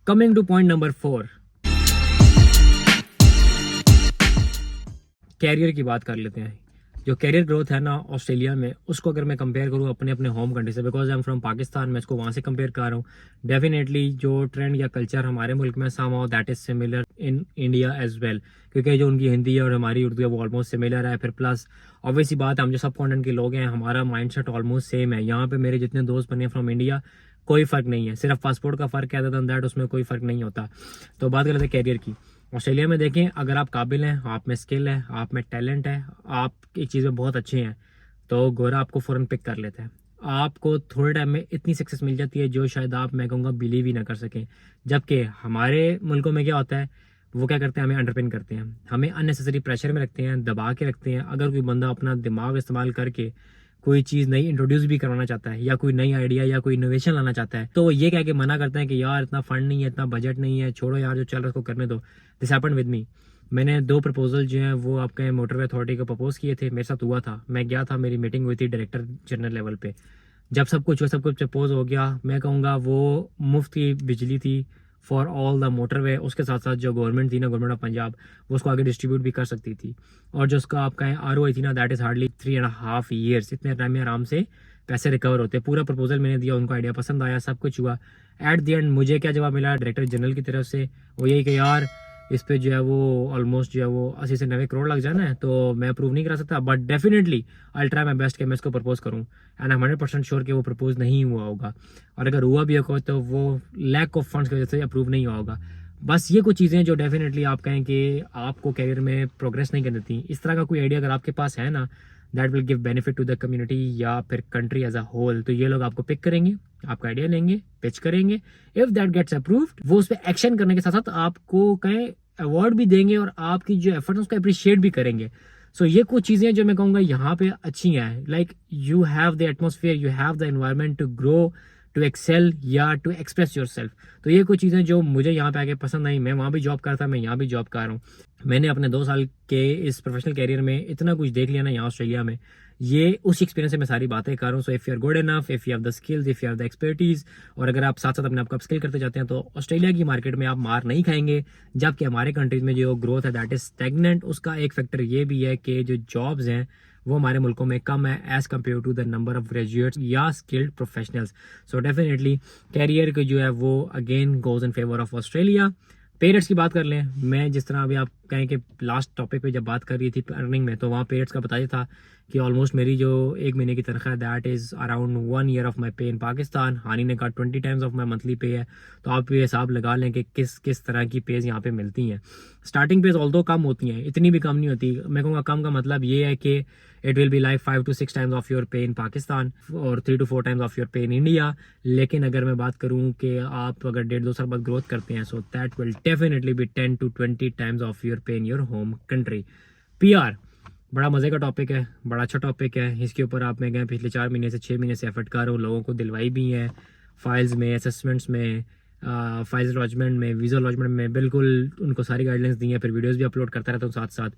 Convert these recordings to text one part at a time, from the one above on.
Coming to point number 4, career की बात कर लेते हैं। जो कैरियर ग्रोथ है ना ऑस्ट्रेलिया में, उसको अगर मैं कंपेयर करूँ अपने अपने होम कंट्री से, because I am from Pakistan, मैं इसको वहाँ से कंपेयर कर रहा हूँ। डेफिनेटली जो ट्रेंड या कल्चर हमारे मुल्क में somehow that is similar in India as well, क्योंकि जो उनकी हिंदी है और हमारी उर्दू है वो ऑलमोस्ट सिमिलर है। फिर प्लस ऑब्वियसली बात, हम जो सब कॉन्टिनेंट के लोग हैं, हमारा माइंडसेट ऑलमोस्ट सेम है। यहाँ पे मेरे जितने दोस्त बने फ्रॉम इंडिया, कोई फ़र्क नहीं है, सिर्फ पासपोर्ट का फ़र्क है, अदर देन दैट उसमें कोई फ़र्क नहीं होता। तो बात कर लेते हैं कैरियर की। ऑस्ट्रेलिया में देखें, अगर आप काबिल हैं, आप में स्किल है, आप में टैलेंट है, आप एक चीज़ में बहुत अच्छे हैं, तो गोरा आपको फ़ौरन पिक कर लेता है। आपको थोड़े टाइम में इतनी सक्सेस मिल जाती है जो शायद आप, मैं कहूँगा, बिलीव ही ना कर सकें। जबकि हमारे मुल्कों में क्या होता है, वो क्या करते हैं, हमें अंडरपिन करते हैं, हमें अननेसेसरी प्रेशर में रखते हैं, दबा के रखते हैं। अगर कोई बंदा अपना दिमाग इस्तेमाल करके कोई चीज़ नई इंट्रोड्यूस भी करवाना चाहता है, या कोई नई आइडिया या कोई इनोवेशन लाना चाहता है, तो वो ये कह के मना करते हैं कि यार इतना फंड नहीं है, इतना बजट नहीं है, छोड़ो यार, जो चल रहा है उसको करने दो। This happened with me. मैंने 2 प्रपोजल जो हैं वो आपके मोटरवे अथॉरिटी को प्रपोज किए थे, मेरे साथ हुआ था। मैं गया था, मेरी मीटिंग हुई थी डायरेक्टर जनरल लेवल पे। जब सब कुछ प्रपोज हो गया, मैं कहूँगा वो मुफ्त की बिजली थी फॉर ऑल द मोटरवे। उसके साथ साथ जो गवर्नमेंट थी ना, गवर्नमेंट ऑफ पंजाब, वो उसको आगे डिस्ट्रीब्यूट भी कर सकती थी। और जो उसका आपका ROI थी ना, दैट इज़ हार्डली 3.5 ईयर्स। इतने टाइम में आराम से पैसे रिकवर होते। पूरा प्रपोजल मैंने दिया, उनको आइडिया पसंद आया, सब कुछ हुआ। एट द एंड मुझे क्या जवाब मिला डायरेक्टर जनरल की तरफ से, वो यही कि यार इस पे जो है वो ऑलमोस्ट जो है वो 80 से 90 करोड़ लग जाना है, तो मैं अप्रूव नहीं करा सकता, but definitely I try my best कि मैं इसको प्रपोज करूँ। एंड आई 100% श्योर कि वो प्रपोज नहीं हुआ होगा, और अगर हुआ भी होगा तो वो लैक ऑफ फंड्स की वजह से अप्रूव नहीं हुआ होगा। बस ये कुछ चीज़ें जो डेफिनेटली आप कहें कि आपको कैरियर में प्रोग्रेस नहीं करनी देती। इस तरह का कोई आइडिया अगर आपके पास है ना, that will give benefit to the community या फिर कंट्री एज अ होल, तो ये लोग आपको पिक करेंगे, आपका आइडिया लेंगे, पिच करेंगे। इफ दैट गेट्स अप्रूव्ड, वो उस पर एक्शन करने के साथ साथ आपको कहें अवार्ड भी देंगे और आपकी जो एफर्ट है उसको अप्रिशिएट भी करेंगे। सो ये कुछ चीज़ें जो मैं कहूँगा यहाँ पे अच्छी हैं। Like you have the atmosphere, you have the environment to grow, to excel या टू एक्सप्रेस योर सेल्फ। तो ये कुछ चीज़ें जो मुझे यहाँ पे आके पसंद आई। मैं वहाँ भी जॉब करता, मैं यहाँ भी जॉब कर रहा हूँ। मैंने अपने 2 साल के इस प्रोफेशनल कैरियर में इतना कुछ देख लिया ना यहाँ ऑस्ट्रेलिया में, ये उस एक्सपीरियंस से मैं सारी बातें कर रहा हूँ। So if you are good enough, if you have the skills, if you have the expertise, और अगर आप साथ साथ अपने आप को स्किल करते जाते हैं, तो ऑस्ट्रेलिया की मार्केट में आप मार नहीं खाएंगे। जबकि हमारे कंट्रीज में जो ग्रोथ है दैट इज स्टैग्नेंट। उसका एक फैक्टर ये भी है कि जो जॉब्स हैं वो हमारे मुल्कों में कम है as compared to the number of graduates या skilled professionals. So definitely career को जो है वो again goes in favour of Australia. Parents की बात कर लें, मैं जिस तरह अभी आप कहें कि लास्ट टॉपिक पे जब बात कर रही थी अर्निंग में, तो वहाँ पेरेंट्स का बताया था कि ऑलमोस्ट मेरी जो 1 महीने की तनख्वाह that is around 1 year of my पे इन पाकिस्तान। हानी ने कहा 20 टाइम्स ऑफ माई मंथली पे है। तो आप ये हिसाब लगा लें कि किस किस तरह की पेज यहाँ पे मिलती हैं। स्टार्टिंग पेज ऑल्दो कम होती हैं, इतनी भी कम नहीं होती। मैं कहूँगा कम का मतलब ये है कि it will be like 5 to 6 times of your पे इन पाकिस्तान और 3 to 4 टाइम्स ऑफ योर पे इन इंडिया। लेकिन अगर मैं बात करूँ कि आप अगर 1.5-2 साल बाद ग्रोथ करते हैं, so that will definitely be 10 to 20 times of your पे in your home country. PR बड़ा मज़े का टॉपिक है, बड़ा अच्छा टॉपिक है। इसके ऊपर आप मैं कहें पिछले 4 महीने से 6 महीने से एफर्ट कर रहा हूँ, लोगों को दिलवाई भी है, फाइल्स में, असेसमेंट्स में, फाइल्स लॉजमेंट में, वीज़ा लॉजमेंट में, बिल्कुल उनको सारी गाइडलाइंस दी हैं। फिर वीडियोस भी अपलोड करता रहता हूँ साथ साथ।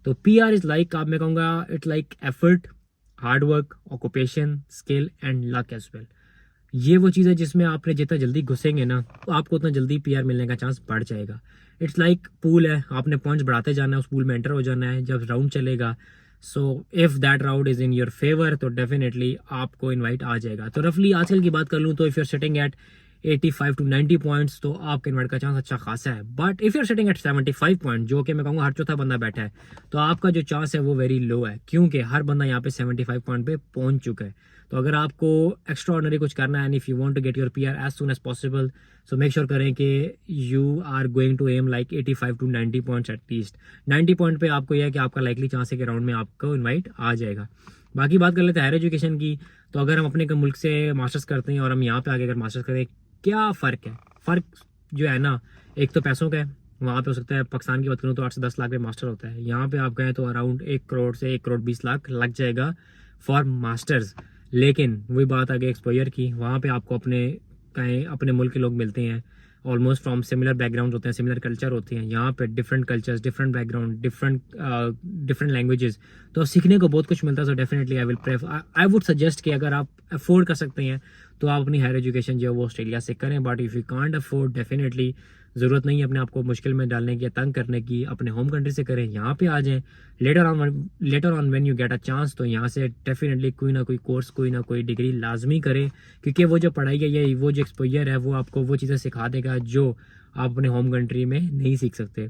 तो PR इज़ लाइक, आप मैं कहूँगा it's like effort, hard work, occupation, skill and luck as well. ये वो चीज़ है जिसमें आपने जितना जल्दी घुसेंगे ना, तो आपको उतना जल्दी PR मिलने का चांस बढ़ जाएगा। इट्स लाइक पूल है, आपने पॉइंट्स बढ़ाते जाना है, उस पूल में एंटर हो जाना है जब राउंड चलेगा। So if that round is in your favour, तो डेफिनेटली आपको इनवाइट आ जाएगा। तो रफली आजकल की बात कर लूँ तो if you are sitting at 85 to 90 points, तो आपके इन्वाइट का चांस अच्छा खासा है। But if you are sitting at 75 point, जो कि मैं कहूँगा हर चौथा बंदा बैठा है, तो आपका जो चांस है वो वेरी लो है, क्योंकि हर बंदा यहाँ पे 75 पॉइंट पे पहुँच चुका है। तो अगर आपको एक्स्ट्रा ऑर्डिनरी कुछ करना है and if you want to get your PR as soon as possible, so make sure करें कि you are going to aim like 85 to 90 points at least. 90 point पे आपको यह है कि आपका लाइकली चांस है कि राउंड में आपको इन्वाइट आ जाएगा। बाकी बात कर लेते हैं हायर एजुकेशन की। तो अगर हम अपने मुल्क से मास्टर्स करते हैं और हम यहाँ पे आगे अगर मास्टर्स करें, क्या फ़र्क है? फ़र्क जो है ना, एक तो पैसों का है। वहाँ पे हो सकता है, पाकिस्तान की बात करूँ तो 8 से 10 लाख पे मास्टर होता है। यहाँ पे आप गए तो अराउंड 1 करोड़ से 1 करोड़ 20 लाख लग जाएगा फॉर मास्टर्स। लेकिन वही बात आ गई एक्सपोजर की, वहाँ पे आपको अपने मुल्क के लोग मिलते हैं, ऑलमोस्ट फ्रॉम सिमिलर बैकग्राउंड होते हैं, सिमिलर कल्चर होते हैं। यहाँ पे different cultures, different background, different languages, तो सीखने को बहुत कुछ मिलता है। So definitely I would suggest कि अगर आप अफोर्ड कर सकते हैं तो आप अपनी हायर एजुकेशन जो है वो ऑस्ट्रेलिया से करें, but if you can't afford definitely ज़रूरत नहीं है अपने आप को मुश्किल में डालने की या तंग करने की, अपने होम कंट्री से करें, यहाँ पे आ जाएं। Later on when you get a chance तो यहाँ से डेफिनेटली कोई ना कोई कोर्स, कोई ना कोई डिग्री लाजमी करें, क्योंकि वो जो पढ़ाई है या वो जो एक्सपोजर है वो आपको वो चीज़ें सिखा देगा जो आप अपने होम कंट्री में नहीं सीख सकते।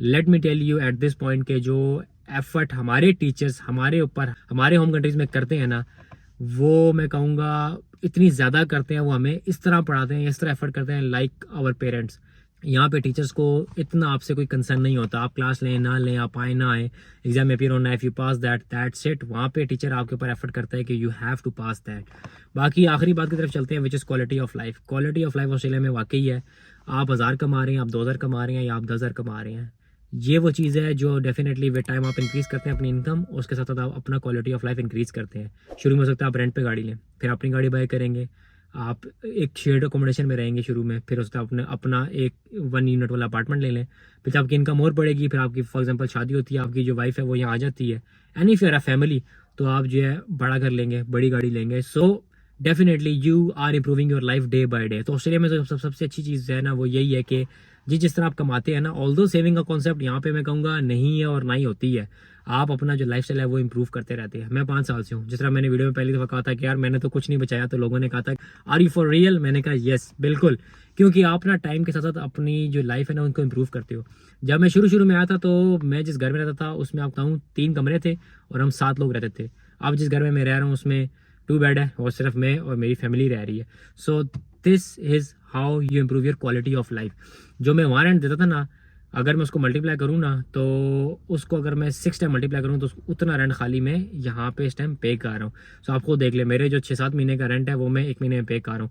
Let me tell you at this point के जो एफर्ट हमारे टीचर्स हमारे ऊपर हमारे होम कंट्रीज में करते हैं ना, वो मैं कहूँगा इतनी ज़्यादा करते हैं, वो हमें इस तरह पढ़ाते हैं, इस तरह एफर्ट करते हैं लाइक आवर पेरेंट्स। यहाँ पे टीचर्स को इतना आपसे कोई कंसर्न नहीं होता, आप क्लास लें ना लें, आप आए ना आए, एग्जाम में अपीयर होना है, if you pass that's it. वहाँ पे टीचर आपके ऊपर एफर्ट करता है कि you have to pass that. बाकी आखिरी बात की तरफ चलते हैं, which is quality of life. Quality of life Australia में वाकई है, आप 1000 कमा रहे हैं, आप 2000 कमा रहे हैं या आप 10,000 कमा रहे हैं, ये वो चीज़ है जो डेफिनेटली विद टाइम आप इंक्रीज़ करते हैं अपनी इनकम, उसके साथ साथ आप अपना क्वालिटी ऑफ लाइफ इंक्रीज़ करते हैं। शुरू में हो सकता है आप रेंट पे गाड़ी लें, फिर अपनी गाड़ी बाय करेंगे, आप एक शेयर्ड अकोमोडेशन में रहेंगे शुरू में, फिर उसका अपना एक 1 यूनिट वाला अपार्टमेंट ले लें, फिर आपकी इनकम और बढ़ेगी, फिर आपकी फॉर एग्जांपल शादी होती है, आपकी जो वाइफ है वो यहाँ आ जाती है, and if you are a family तो आप जो है बड़ा घर लेंगे, बड़ी गाड़ी लेंगे। So definitely you are improving your life day by day. तो ऑस्ट्रेलिया में जो सबसे अच्छी चीज़ है ना वो यही है कि जिस तरह आप कमाते हैं ना, ऑल्दो सेविंग का कॉन्सेप्ट यहाँ पे मैं कहूँगा नहीं है और ना ही होती है, आप अपना जो लाइफस्टाइल है वो इंप्रूव करते रहते हैं। मैं 5 साल से हूँ, जिस तरह मैंने वीडियो में पहली दफ़ा कहा था कि यार मैंने तो कुछ नहीं बचाया, तो लोगों ने कहा था आर यू फॉर रियल, मैंने कहा येस बिल्कुल, क्योंकि आप ना टाइम के साथ साथ अपनी जो लाइफ है ना उनको इंप्रूव करते हो। जब मैं शुरू में आया था तो मैं जिस घर में रहता था उसमें आप कहूँ 3 कमरे थे और हम 7 लोग रहते थे। अब जिस घर में मैं रह रहा हूँ उसमें 2 बेड है और सिर्फ मैं और मेरी फैमिली रह रही है। So this is how you improve your quality of life. जो मैं वहाँ रेंट देता था ना, अगर मैं उसको मल्टीप्लाई करूँ ना तो उसको अगर मैं 6 टाइम मल्टीप्लाई करूँ तो उतना रेंट खाली मैं यहाँ पे इस टाइम पे कर रहा हूँ। सो आप खुद देख ले, मेरे जो 6-7 महीने का रेंट है वो मैं 1 महीने में पे कर रहा हूँ।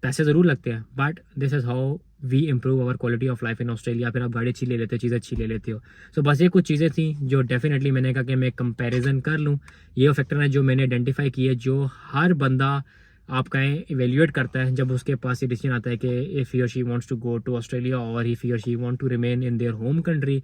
पैसे ज़रूर लगते हैं but this is how we improve our quality of life in Australia. फिर आप गाड़ी अच्छी ले लेते हो, चीज़ें अच्छी ले लेते हो। सो बस ये कुछ चीज़ें थी जो डेफिनेटली मैंने कहा कि मैं कंपैरिजन कर लूँ। ये फैक्टर है जो मैंने आइडेंटिफाई किए, जो हर बंदा आपका इवेल्युएट करता है जब उसके पास ये डिसीजन आता है कि इफ़ ही और she wants to go to Australia और इफ़ ही और she want to remain in their home country.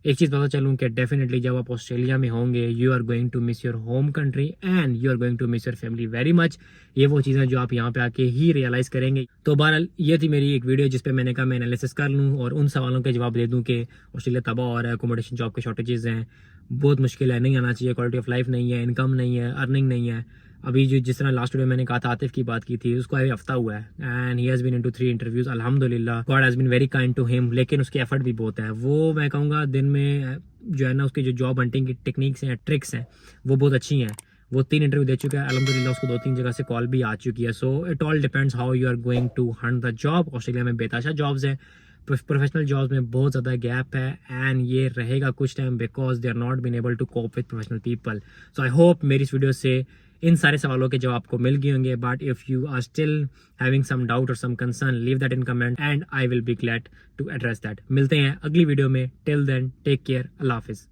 एक चीज़ पता चलूँ कि डेफिनेटली जब आप ऑस्ट्रेलिया में होंगे you are going to miss your home country and you are going to miss your family very much. ये वो चीज़ें जो आप यहाँ पे आके ही रियलाइज़ करेंगे। तो बहरहाल ये थी मेरी एक वीडियो जिस पे मैंने कहा मैं एनालिसिस कर लूँ और उन सवालों के जवाब दे दूँ कि ऑस्ट्रेलिया तबाह हो रहा है, अकोमोडेशन जॉब के शॉर्टेजेस हैं, बहुत मुश्किल है, नहीं आना चाहिए, क्वालिटी ऑफ लाइफ नहीं है, इनकम नहीं है, अर्निंग नहीं है। अभी जो जिस तरह लास्ट वीडियो मैंने कहा था आतिफ की बात की थी, उसको अभी हफ्ता हुआ है and he has been into 3 interviews. अल्हम्दुलिल्लाह God has been very kind to him, लेकिन उसकी एफर्ट भी बहुत है। वो मैं कहूँगा दिन में जो है ना उसकी जो जॉब हंटिंग की टेक्निक्स हैं, ट्रिक्स हैं, वो बहुत अच्छी हैं। वो 3 इंटरव्यू दे चुका है अल्हम्दुलिल्लाह, उसको 2-3 जगह से कॉल भी आ चुकी है। So it all depends how you are going to hunt the job. Australia में बेताशा जॉब्स हैं, प्रोफेशनल जॉब्स में बहुत ज़्यादा गैप है एंड ये रहेगा कुछ time because they are not been able to cope with professional people. So I hope मेरी इस वीडियो से इन सारे सवालों के जवाब आपको मिल गए होंगे, but if you are still having some doubt और some concern leave that in comment and I will be glad to address that. मिलते हैं अगली वीडियो में, टिल देन टेक केयर, अल्लाह हाफिज़।